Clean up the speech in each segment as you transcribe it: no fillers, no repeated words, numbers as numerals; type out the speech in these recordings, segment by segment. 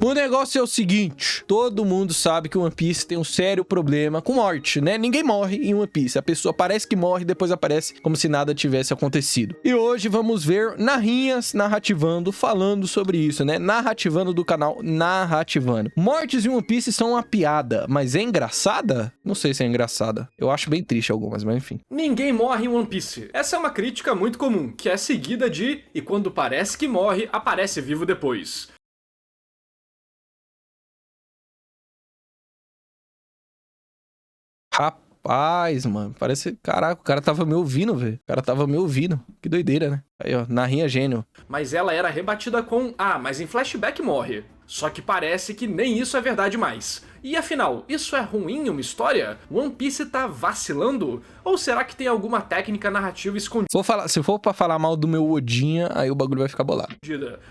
O negócio é o seguinte, todo mundo sabe que o One Piece tem um sério problema com morte, né? Ninguém morre em One Piece, a pessoa parece que morre e depois aparece como se nada tivesse acontecido. E hoje vamos ver narrinhas narrativando, falando sobre isso, né? Narrativando do canal Narrativando. Mortes em One Piece são uma piada, mas é engraçada? Não sei se é engraçada. Eu acho bem triste algumas, mas enfim. Ninguém morre em One Piece. Essa é uma crítica muito comum, que é seguida de "e quando parece que morre, aparece vivo depois". Rapaz, mano, parece... Caraca, o cara tava me ouvindo, velho. O cara tava me ouvindo. Que doideira, né? Aí, ó, narrinha gênio. Mas ela era rebatida com "ah, mas em flashback morre". Só que parece que nem isso é verdade mais. E afinal, isso é ruim em uma história? One Piece tá vacilando? Ou será que tem alguma técnica narrativa escondida? Se for pra falar mal do meu Odinha, aí o bagulho vai ficar bolado.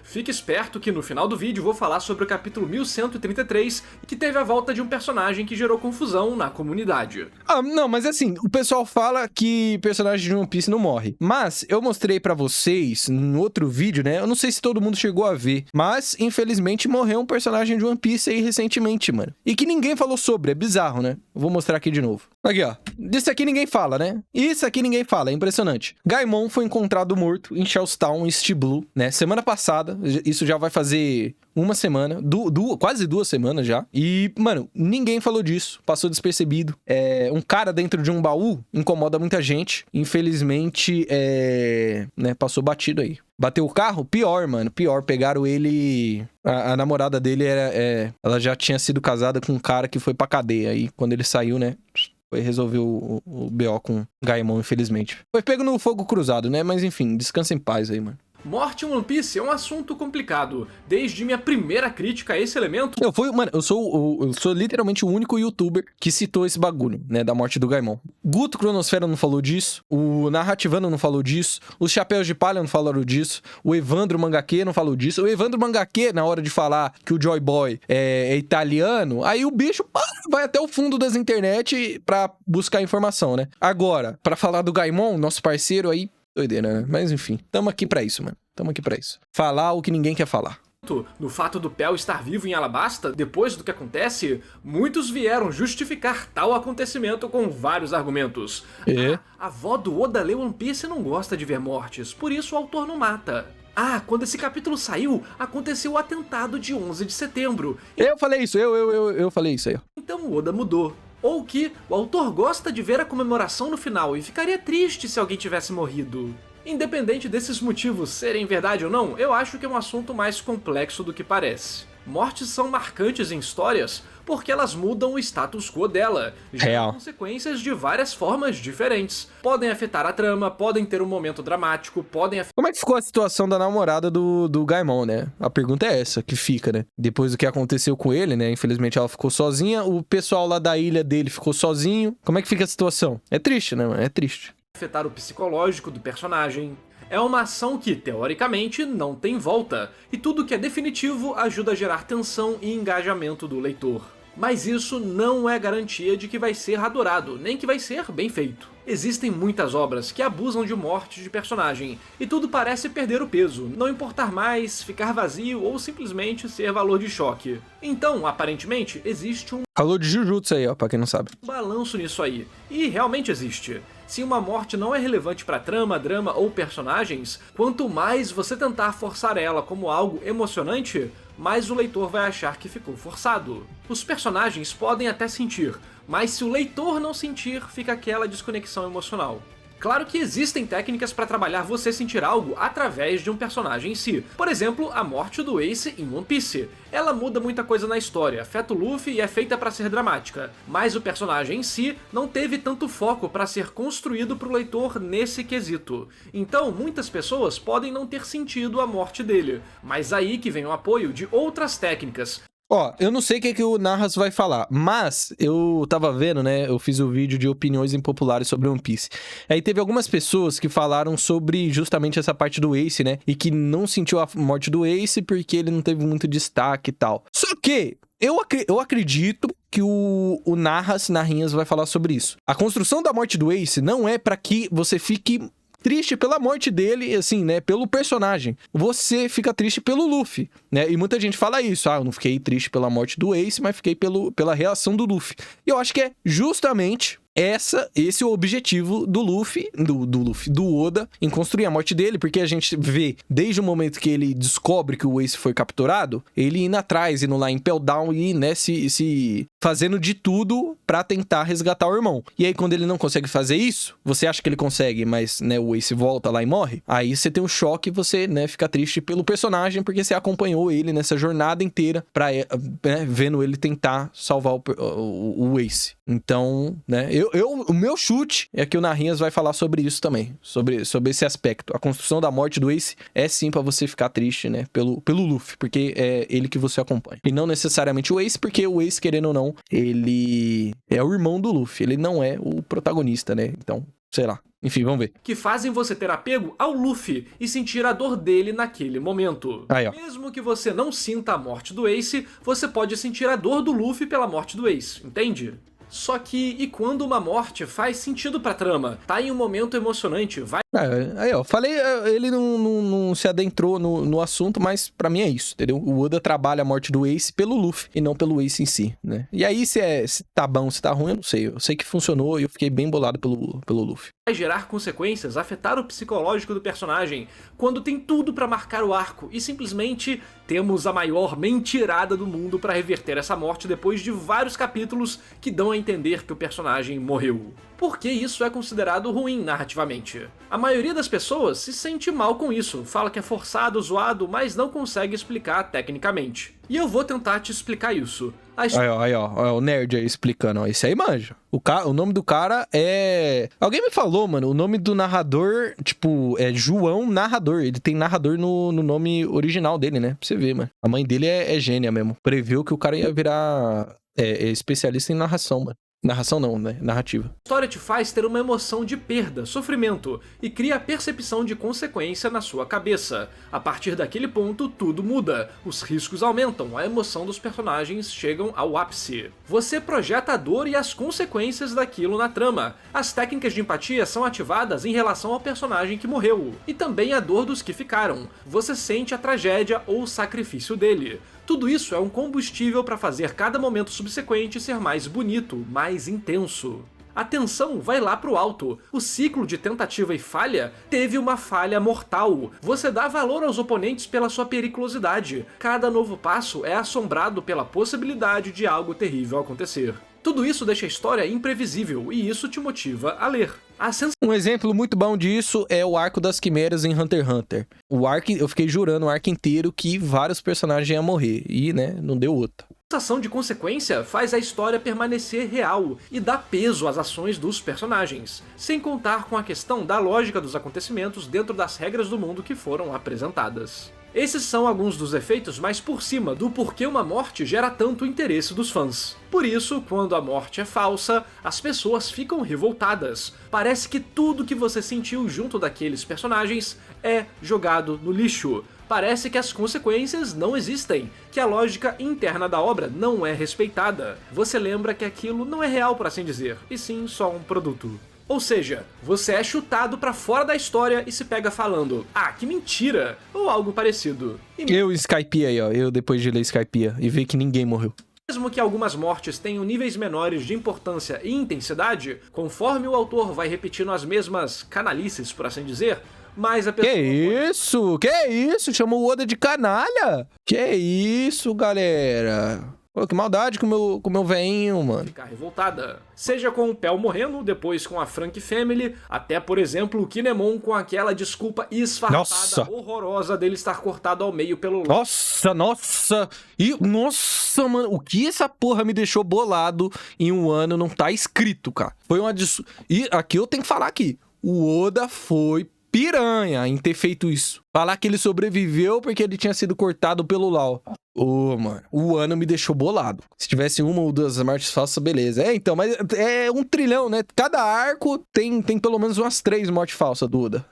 Fique esperto que no final do vídeo vou falar sobre o capítulo 1133, que teve a volta de um personagem que gerou confusão na comunidade. Ah, não, mas assim, o pessoal fala que personagem de One Piece não morre. Mas eu mostrei pra vocês em outro vídeo, né? Eu não sei se todo mundo chegou a ver, mas infelizmente morreu um personagem de One Piece aí recentemente, mano. E que ninguém falou sobre, é bizarro, né? Eu vou mostrar aqui de novo. Aqui, ó. Disso aqui ninguém fala, né? Isso aqui ninguém fala, é impressionante. Gaimon foi encontrado morto em Shellstown, East Blue, né? Semana passada, isso já vai fazer uma semana, quase 2 semanas já. E, mano, ninguém falou disso, passou despercebido. Um cara dentro de um baú incomoda muita gente. Infelizmente, né, passou batido aí. Bateu o carro? Pior, mano. Pior. Pegaram ele... A namorada dele ela já tinha sido casada com um cara que foi pra cadeia. Aí, quando ele saiu, né... Foi resolver o BO com Gaimon, infelizmente. Foi pego no fogo cruzado, né? Mas enfim, descansa em paz aí, mano. Morte em One Piece é um assunto complicado. Desde minha primeira crítica a esse elemento... Eu sou literalmente o único youtuber que citou esse bagulho, né, da morte do Gaimon. Guto Cronosfera não falou disso, o Narrativando não falou disso, os Chapéus de Palha não falaram disso, o Evandro Mangaque não falou disso. O Evandro Mangaque, na hora de falar que o Joy Boy é italiano, aí o bicho vai até o fundo das internet pra buscar informação, né? Agora, pra falar do Gaimon, nosso parceiro aí, doideira, né? Mas enfim, tamo aqui pra isso, mano. Tamo aqui pra isso. Falar o que ninguém quer falar. No fato do Pell estar vivo em Alabasta, depois do que acontece, muitos vieram justificar tal acontecimento com vários argumentos. A avó do Oda lê One Piece e não gosta de ver mortes, por isso o autor não mata. Quando esse capítulo saiu, aconteceu o atentado de 11 de setembro. Eu falei isso, eu falei isso aí. Então o Oda mudou. Ou que o autor gosta de ver a comemoração no final e ficaria triste se alguém tivesse morrido. Independente desses motivos serem verdade ou não, eu acho que é um assunto mais complexo do que parece. Mortes são marcantes em histórias porque elas mudam o status quo dela, geram consequências de várias formas diferentes. Podem afetar a trama, podem ter um momento dramático, podem... Como é que ficou a situação da namorada do Gaimon, né? A pergunta é essa que fica, né? Depois do que aconteceu com ele, né? Infelizmente ela ficou sozinha, o pessoal lá da ilha dele ficou sozinho. Como é que fica a situação? É triste, né, mano? É triste. Afetar o psicológico do personagem. É uma ação que, teoricamente, não tem volta, e tudo que é definitivo ajuda a gerar tensão e engajamento do leitor. Mas isso não é garantia de que vai ser adorado, nem que vai ser bem feito. Existem muitas obras que abusam de morte de personagem, e tudo parece perder o peso, não importar mais, ficar vazio ou simplesmente ser valor de choque. Então, aparentemente, existe um falou de Jujutsu aí, ó, pra quem não sabe. Balanço nisso aí, e realmente existe. Se uma morte não é relevante pra trama, drama ou personagens, quanto mais você tentar forçar ela como algo emocionante, mais o leitor vai achar que ficou forçado. Os personagens podem até sentir, mas se o leitor não sentir, fica aquela desconexão emocional. Claro que existem técnicas para trabalhar você sentir algo através de um personagem em si. Por exemplo, a morte do Ace em One Piece. Ela muda muita coisa na história, afeta o Luffy e é feita para ser dramática. Mas o personagem em si não teve tanto foco para ser construído para o leitor nesse quesito. Então, muitas pessoas podem não ter sentido a morte dele. Mas aí que vem o apoio de outras técnicas. Ó, eu não sei o que o Narras vai falar, mas eu tava vendo, né, eu fiz o vídeo de opiniões impopulares sobre One Piece. Aí teve algumas pessoas que falaram sobre justamente essa parte do Ace, né, e que não sentiu a morte do Ace porque ele não teve muito destaque e tal. Só que eu acredito que o Narrinhas vai falar sobre isso. A construção da morte do Ace não é pra que você fique triste pela morte dele, assim, né? Pelo personagem. Você fica triste pelo Luffy, né? E muita gente fala isso. Eu não fiquei triste pela morte do Ace, mas fiquei pela reação do Luffy. E eu acho que é justamente esse é o objetivo do Luffy, do Oda, em construir a morte dele, porque a gente vê, desde o momento que ele descobre que o Ace foi capturado, ele indo atrás, indo lá em Impel Down e, né, se fazendo de tudo pra tentar resgatar o irmão. E aí, quando ele não consegue fazer isso, você acha que ele consegue, mas, né, o Ace volta lá e morre, aí você tem um choque e você, né, fica triste pelo personagem, porque você acompanhou ele nessa jornada inteira, né, vendo ele tentar salvar o Ace. Então, né, o meu chute é que o Narrinhas vai falar sobre isso também, sobre esse aspecto. A construção da morte do Ace é sim pra você ficar triste, né, pelo Luffy, porque é ele que você acompanha. E não necessariamente o Ace, porque o Ace, querendo ou não, ele é o irmão do Luffy, ele não é o protagonista, né, então, sei lá. Enfim, vamos ver. Que fazem você ter apego ao Luffy e sentir a dor dele naquele momento. Aí, ó. Mesmo que você não sinta a morte do Ace, você pode sentir a dor do Luffy pela morte do Ace, entende? Só que, e quando uma morte faz sentido pra trama? Tá em um momento emocionante, vai... Aí, ó, falei, ele não se adentrou no assunto, mas pra mim é isso, entendeu? O Oda trabalha a morte do Ace pelo Luffy e não pelo Ace em si, né? E aí, se tá bom, se tá ruim, eu não sei. Eu sei que funcionou e eu fiquei bem bolado pelo Luffy. Vai gerar consequências, afetar o psicológico do personagem, quando tem tudo pra marcar o arco e simplesmente temos a maior mentirada do mundo pra reverter essa morte depois de vários capítulos que dão a entender que o personagem morreu. Por que isso é considerado ruim narrativamente? A maioria das pessoas se sente mal com isso, fala que é forçado, zoado, mas não consegue explicar tecnicamente. E eu vou tentar te explicar isso. Aí, ó, o nerd aí explicando, ó, esse aí manja. O nome do cara é... Alguém me falou, mano, o nome do narrador, tipo, é João Narrador. Ele tem narrador no nome original dele, né? Pra você ver, mano. A mãe dele é gênia mesmo. Previu que o cara ia virar especialista em narração, mano. Narração não, né? Narrativa. A história te faz ter uma emoção de perda, sofrimento, e cria a percepção de consequência na sua cabeça. A partir daquele ponto, tudo muda. Os riscos aumentam, a emoção dos personagens chegam ao ápice. Você projeta a dor e as consequências daquilo na trama. As técnicas de empatia são ativadas em relação ao personagem que morreu, e também a dor dos que ficaram. Você sente a tragédia ou o sacrifício dele. Tudo isso é um combustível para fazer cada momento subsequente ser mais bonito, mais intenso. A tensão vai lá pro alto. O ciclo de tentativa e falha teve uma falha mortal. Você dá valor aos oponentes pela sua periculosidade. Cada novo passo é assombrado pela possibilidade de algo terrível acontecer. Tudo isso deixa a história imprevisível e isso te motiva a ler. Um exemplo muito bom disso é o arco das quimeras em Hunter x Hunter. Eu fiquei jurando o arco inteiro que vários personagens iam morrer e, né, não deu outra. A sensação de consequência faz a história permanecer real e dá peso às ações dos personagens, sem contar com a questão da lógica dos acontecimentos dentro das regras do mundo que foram apresentadas. Esses são alguns dos efeitos mais por cima do porquê uma morte gera tanto interesse dos fãs. Por isso, quando a morte é falsa, as pessoas ficam revoltadas. Parece que tudo que você sentiu junto daqueles personagens é jogado no lixo. Parece que as consequências não existem, que a lógica interna da obra não é respeitada. Você lembra que aquilo não é real, por assim dizer, e sim só um produto. Ou seja, você é chutado pra fora da história e se pega falando, ah, que mentira, ou algo parecido. Eu Skypeia aí, ó, eu depois de ler Skypeia e ver que ninguém morreu. Mesmo que algumas mortes tenham níveis menores de importância e intensidade, conforme o autor vai repetindo as mesmas canalices, por assim dizer, mas a pessoa... Que isso? Chamou o Oda de canalha? Que isso, galera? Pô, que maldade com o meu veinho, mano. Ficar revoltada. Seja com o Pell morrendo, depois com a Frank Family, até, por exemplo, o Kinemon com aquela desculpa esfarrapada, horrorosa dele estar cortado ao meio pelo... Nossa! Nossa, mano, o que essa porra me deixou bolado em um ano não tá escrito, cara. Foi uma... E aqui eu tenho que falar aqui. O Oda foi piranha em ter feito isso. Falar que ele sobreviveu porque ele tinha sido cortado pelo Lau. Mano, o ano me deixou bolado. Se tivesse uma ou duas mortes falsas, beleza. Então, mas é 1 trilhão, né? Cada arco tem pelo menos umas 3 mortes falsas do Oda.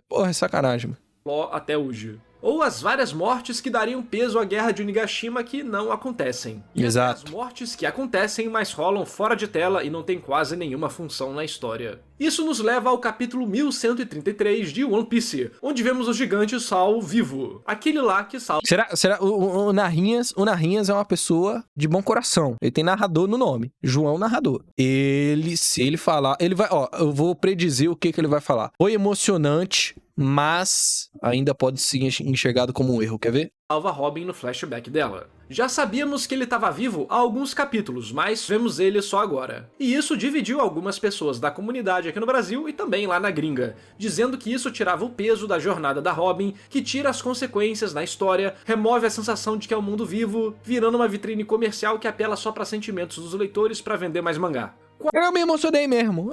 Porra, é sacanagem, mano. Até hoje. Ou as várias mortes que dariam peso à guerra de Onigashima que não acontecem. E exato. As mortes que acontecem, mas rolam fora de tela e não tem quase nenhuma função na história. Isso nos leva ao capítulo 1133 de One Piece, onde vemos o gigante Sol vivo. Aquele lá que salva... Será o Narrinhas é uma pessoa de bom coração. Ele tem narrador no nome. João Narrador. Se ele falar... Ele vai... Ó, eu vou predizer o que ele vai falar. Foi emocionante, mas ainda pode ser enxergado como um erro. Quer ver? Salva Robin no flashback dela. Já sabíamos que ele estava vivo há alguns capítulos, mas vemos ele só agora. E isso dividiu algumas pessoas da comunidade aqui no Brasil e também lá na gringa, dizendo que isso tirava o peso da jornada da Robin, que tira as consequências na história, remove a sensação de que é um mundo vivo, virando uma vitrine comercial que apela só para sentimentos dos leitores para vender mais mangá. Eu me emocionei mesmo.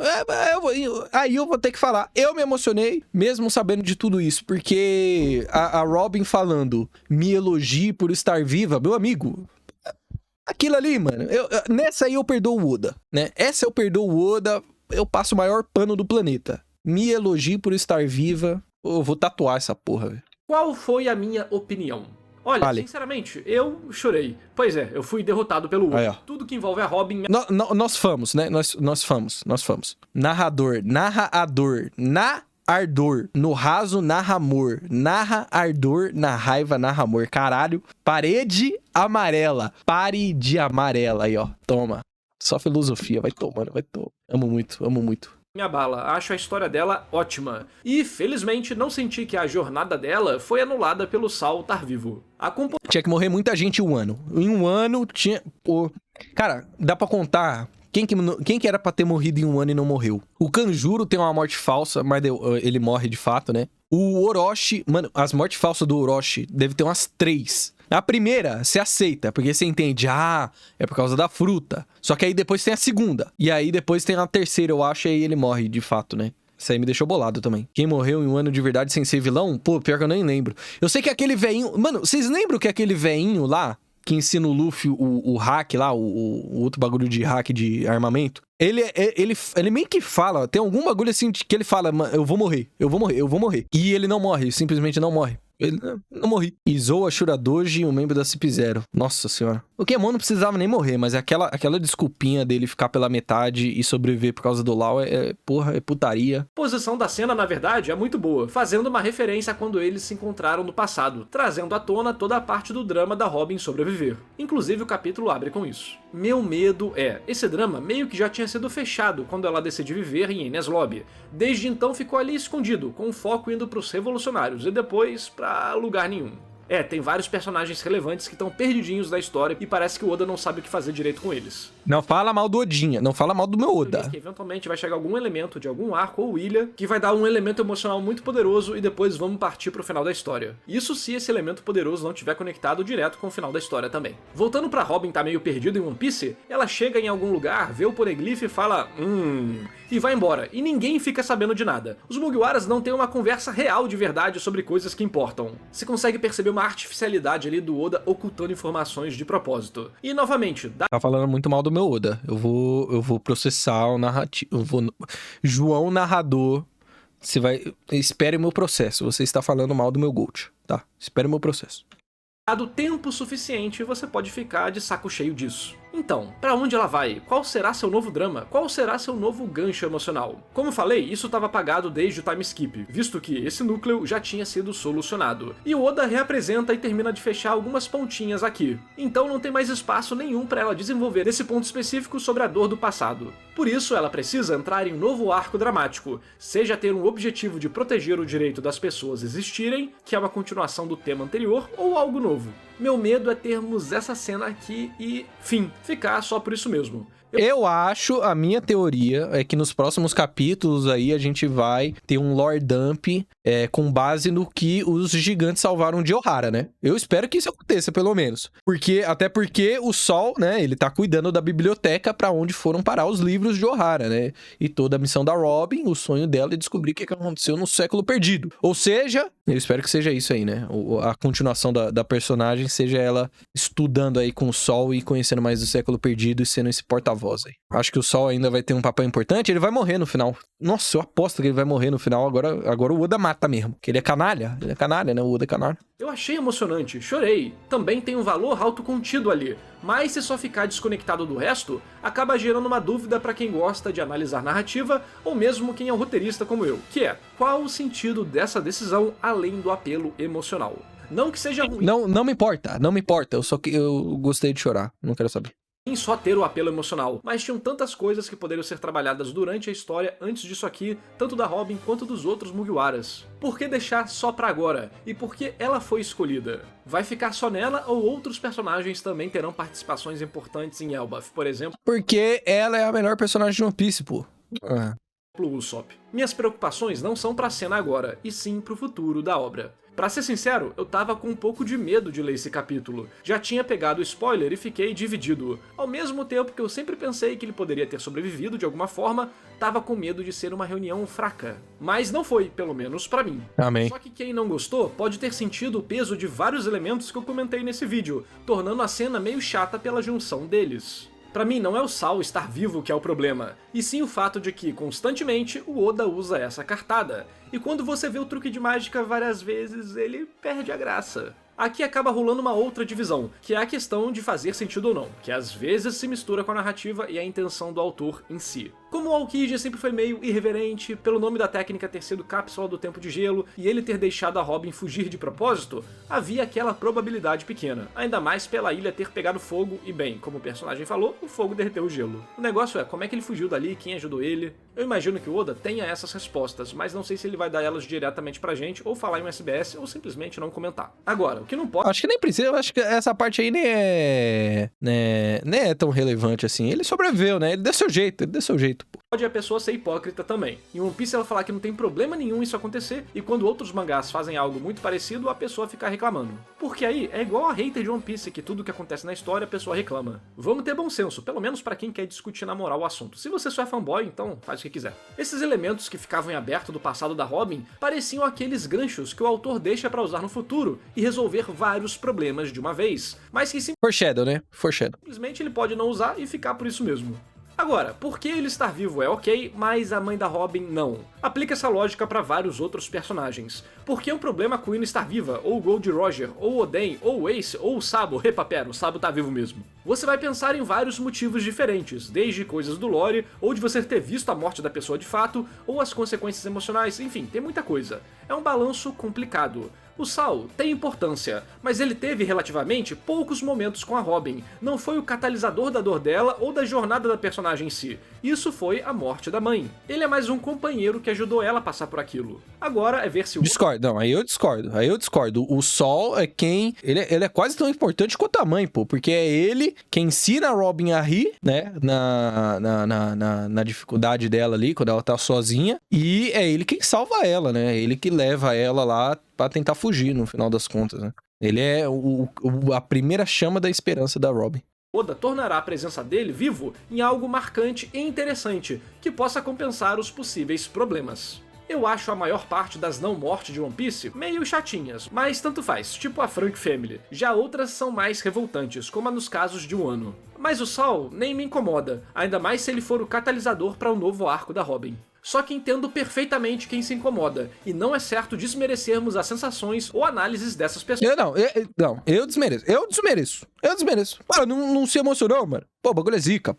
Aí eu vou ter que falar. Eu me emocionei, mesmo sabendo de tudo isso. Porque a Robin falando, me elogie por estar viva, meu amigo. Aquilo ali, mano. Nessa aí eu perdoo o Oda, né? Essa eu perdoo o Oda, eu passo o maior pano do planeta. Me elogie por estar viva. Eu vou tatuar essa porra, velho. Qual foi a minha opinião? Olha, sinceramente, eu chorei. Pois é, eu fui derrotado pelo Oda. Tudo que envolve a Robin... Nós fomos, né? Nós fomos. Narrador, narra ardor, no raso, narra amor, narra ardor, na raiva, narra amor. Caralho, parede amarela, pare de amarela aí, ó. Toma. Só filosofia, vai tomando, vai tomando. Amo muito. Me abala, acho a história dela ótima. E, felizmente, não senti que a jornada dela foi anulada pelo Sal estar vivo. Tinha que morrer muita gente em um ano. Em um ano tinha... Pô... Cara, dá pra contar... Quem que era pra ter morrido em um ano e não morreu? O Kanjuro tem uma morte falsa, mas ele morre de fato, né? O Orochi... Mano, as mortes falsas do Orochi deve ter umas 3. A primeira, você aceita, porque você entende, é por causa da fruta. Só que aí depois tem a segunda. E aí depois tem a terceira, eu acho, e aí ele morre, de fato, né? Isso aí me deixou bolado também. Quem morreu em um ano de verdade sem ser vilão? Pô, pior que eu nem lembro. Eu sei que aquele veinho... Mano, vocês lembram que aquele veinho lá, que ensina o Luffy o hack lá, o outro bagulho de hack de armamento? Ele meio que fala, tem algum bagulho assim que ele fala, eu vou morrer. E ele não morre, simplesmente não morre. Ele não morri. Izoa Shuradoji, um membro da CP0. Nossa senhora. O Kemon não precisava nem morrer, mas aquela desculpinha dele ficar pela metade e sobreviver por causa do Lau é putaria. A posição da cena, na verdade, é muito boa, fazendo uma referência a quando eles se encontraram no passado, trazendo à tona toda a parte do drama da Robin sobreviver. Inclusive o capítulo abre com isso. Meu medo esse drama meio que já tinha sido fechado quando ela decide viver em Enies Lobby. Desde então ficou ali escondido, com o foco indo pros revolucionários e depois pra lugar nenhum. Tem vários personagens relevantes que estão perdidinhos da história e parece que o Oda não sabe o que fazer direito com eles. Não fala mal do Odinha, não fala mal do meu Oda. Que eventualmente vai chegar algum elemento de algum arco ou ilha que vai dar um elemento emocional muito poderoso e depois vamos partir pro final da história. Isso se esse elemento poderoso não estiver conectado direto com o final da história também. Voltando pra Robin tá meio perdida em One Piece, ela chega em algum lugar, vê o Poneglyph e fala e vai embora, e ninguém fica sabendo de nada. Os Mugiwaras não têm uma conversa real de verdade sobre coisas que importam. Você consegue perceber uma artificialidade ali do Oda ocultando informações de propósito. E novamente, tá falando muito mal do meu Oda. Eu vou processar o narrativo. João Narrador, você vai... Espere o meu processo. Você está falando mal do meu Gold, tá? Espere o meu processo. Dado tempo suficiente, você pode ficar de saco cheio disso. Então, pra onde ela vai? Qual será seu novo drama? Qual será seu novo gancho emocional? Como falei, isso estava apagado desde o time skip, visto que esse núcleo já tinha sido solucionado. E o Oda reapresenta e termina de fechar algumas pontinhas aqui. Então não tem mais espaço nenhum para ela desenvolver esse ponto específico sobre a dor do passado. Por isso, ela precisa entrar em um novo arco dramático, seja ter um objetivo de proteger o direito das pessoas existirem, que é uma continuação do tema anterior, ou algo novo. Meu medo é termos essa cena aqui e, fim, ficar só por isso mesmo. Eu acho, a minha teoria é que nos próximos capítulos aí a gente vai ter um lore dump com base no que os gigantes salvaram de Ohara, né? Eu espero que isso aconteça, pelo menos. Até porque o Sol, né, ele tá cuidando da biblioteca pra onde foram parar os livros de Ohara, né? E toda a missão da Robin, o sonho dela é descobrir o que aconteceu no século perdido. Ou seja, eu espero que seja isso aí, né? A continuação da personagem personagem seja ela estudando aí com o Sol e conhecendo mais do século perdido e sendo esse porta-voz aí. Acho que o Sol ainda vai ter um papel importante, ele vai morrer no final. Nossa, eu aposto que ele vai morrer no final, agora o Oda mata mesmo, que ele é canalha, né, o Oda é canalha. Eu achei emocionante, chorei. Também tem um valor autocontido ali, mas se só ficar desconectado do resto, acaba gerando uma dúvida pra quem gosta de analisar narrativa, ou mesmo quem é um roteirista como eu, que é, qual o sentido dessa decisão além do apelo emocional? Não que seja ruim. Não me importa, eu gostei de chorar, não quero saber. Em só ter o apelo emocional, mas tinham tantas coisas que poderiam ser trabalhadas durante a história antes disso aqui, tanto da Robin quanto dos outros Mugiwaras. Por que deixar só pra agora? E por que ela foi escolhida? Vai ficar só nela ou outros personagens também terão participações importantes em Elbaf, por exemplo? Porque ela é a melhor personagem de One Piece, pô. Pro Usopp. Minhas preocupações não são pra cena agora, e sim pro futuro da obra. Pra ser sincero, eu tava com um pouco de medo de ler esse capítulo. Já tinha pegado o spoiler e fiquei dividido. Ao mesmo tempo que eu sempre pensei que ele poderia ter sobrevivido de alguma forma, tava com medo de ser uma reunião fraca. Mas não foi, pelo menos pra mim. Amém. Só que quem não gostou pode ter sentido o peso de vários elementos que eu comentei nesse vídeo, tornando a cena meio chata pela junção deles. Pra mim, não é o Sal estar vivo que é o problema, e sim o fato de que, constantemente, o Oda usa essa cartada. E quando você vê o truque de mágica várias vezes, ele perde a graça. Aqui acaba rolando uma outra divisão, que é a questão de fazer sentido ou não, que às vezes se mistura com a narrativa e a intenção do autor em si. Como o Aokiji sempre foi meio irreverente, pelo nome da técnica ter sido Cápsula do Tempo de Gelo e ele ter deixado a Robin fugir de propósito, havia aquela probabilidade pequena, ainda mais pela ilha ter pegado fogo e bem, como o personagem falou, o fogo derreteu o gelo. O negócio é, como é que ele fugiu dali, quem ajudou ele? Eu imagino que o Oda tenha essas respostas, mas não sei se ele vai dar elas diretamente pra gente, ou falar em um SBS, ou simplesmente não comentar. Agora, o que não pode... Acho que nem precisa, eu acho que essa parte aí nem é tão relevante assim. Ele sobreviveu, né? Ele deu seu jeito, pô. Pode a pessoa ser hipócrita também. Em One Piece ela falar que não tem problema nenhum isso acontecer, e quando outros mangás fazem algo muito parecido, a pessoa fica reclamando. Porque aí é igual a hater de One Piece, que tudo que acontece na história a pessoa reclama. Vamos ter bom senso, pelo menos pra quem quer discutir na moral o assunto. Se você só é fanboy, então faz o que quiser. Esses elementos que ficavam em aberto do passado da Robin pareciam aqueles ganchos que o autor deixa pra usar no futuro e resolver vários problemas de uma vez, mas que Foreshadow, né? Foreshadow. simplesmente ele pode não usar e ficar por isso mesmo. Agora, por que ele estar vivo é ok, mas a mãe da Robin não? Aplica essa lógica para vários outros personagens. Por que o problema com Ino estar viva, ou o Gold Roger, ou o Oden, ou o Ace, ou o Sabo? Repapera, o Sabo tá vivo mesmo. Você vai pensar em vários motivos diferentes, desde coisas do lore, ou de você ter visto a morte da pessoa de fato, ou as consequências emocionais, enfim, tem muita coisa. É um balanço complicado. O Sal tem importância, mas ele teve relativamente poucos momentos com a Robin. Não foi o catalisador da dor dela ou da jornada da personagem em si. Isso foi a morte da mãe. Ele é mais um companheiro que ajudou ela a passar por aquilo. Agora é ver se o... Discordo, não, aí eu discordo. O Sol é quem... Ele é quase tão importante quanto a mãe, pô, porque é ele quem ensina a Robin a rir, né, na dificuldade dela ali, quando ela tá sozinha, e é ele quem salva ela, né, ele que leva ela lá pra tentar fugir, no final das contas, né. Ele é a primeira chama da esperança da Robin. Oda tornará a presença dele vivo em algo marcante e interessante, que possa compensar os possíveis problemas. Eu acho a maior parte das não-mortes de One Piece meio chatinhas, mas tanto faz, tipo a Frank Family. Já outras são mais revoltantes, como a nos casos de Wano. Mas o Sol nem me incomoda, ainda mais se ele for o catalisador para o novo arco da Robin. Só que entendo perfeitamente quem se incomoda, e não é certo desmerecermos as sensações ou análises dessas pessoas. Eu desmereço. Mano, não se emocionou, mano. Pô, o bagulho é zica.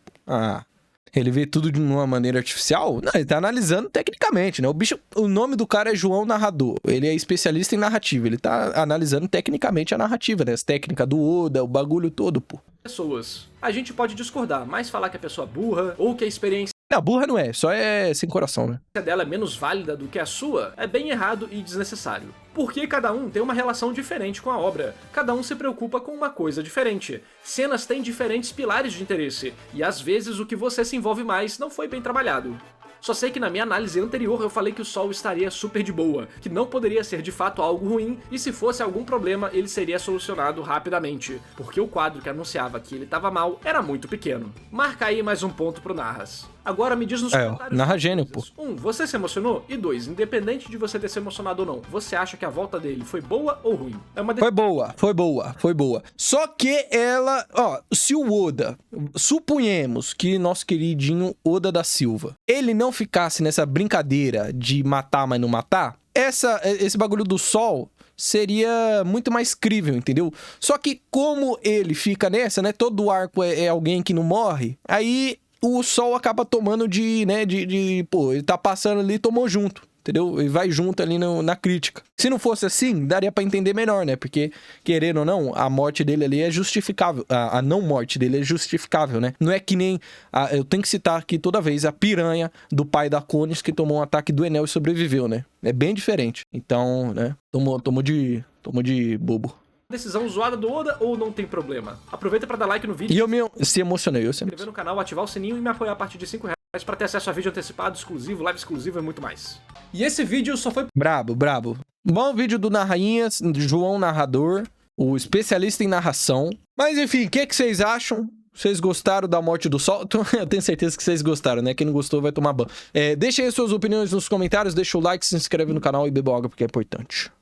Ele vê tudo de uma maneira artificial? Não, ele tá analisando tecnicamente, né? O nome do cara é João Narrador. Ele é especialista em narrativa. Ele tá analisando tecnicamente a narrativa, né? As técnicas do Oda, o bagulho todo, pô. Pessoas. A gente pode discordar, mas falar que a pessoa é burra, ou que a experiência Não, burra não é, só é sem coração, né? dela é menos válida do que a sua, é bem errado e desnecessário. Porque cada um tem uma relação diferente com a obra, cada um se preocupa com uma coisa diferente. Cenas têm diferentes pilares de interesse, e às vezes o que você se envolve mais não foi bem trabalhado. Só sei que na minha análise anterior eu falei que o Sol estaria super de boa, que não poderia ser de fato algo ruim, e se fosse algum problema ele seria solucionado rapidamente, porque o quadro que anunciava que ele estava mal era muito pequeno. Marca aí mais um ponto pro Narras. Agora me diz nos comentários. Narra gênio, pô. 1. Você se emocionou? E 2. Independente de você ter se emocionado ou não, você acha que a volta dele foi boa ou ruim? Foi boa. Só que ela, ó, se o Oda, suponhamos que nosso queridinho Oda da Silva, ele não ficasse nessa brincadeira de matar, mas não matar, esse bagulho do sol seria muito mais crível, entendeu? Só que como ele fica nessa, né, todo arco é alguém que não morre, aí o sol acaba tomando pô, ele tá passando ali e tomou junto, entendeu? E vai junto ali na crítica. Se não fosse assim, daria pra entender melhor, né? Porque, querendo ou não, a morte dele ali é justificável. A não morte dele é justificável, né? Não é que nem... eu tenho que citar aqui toda vez a piranha do pai da Connis que tomou um ataque do Enel e sobreviveu, né? É bem diferente. Então, né? Tomou de bobo. Decisão zoada do Oda ou não tem problema? Aproveita pra dar like no vídeo. E eu se emocionei, Se inscrever no canal, ativar o sininho e me apoiar a partir de R$5 pra ter acesso a vídeo antecipado, exclusivo, live exclusiva e muito mais. E esse vídeo só foi... Brabo. Bom vídeo do Narrainhas, João Narrador, o especialista em narração. Mas enfim, o que vocês acham? Vocês gostaram da morte do sol? Eu tenho certeza que vocês gostaram, né? Quem não gostou vai tomar ban. Deixem aí suas opiniões nos comentários, deixa o like, se inscreve no canal e beba água porque é importante.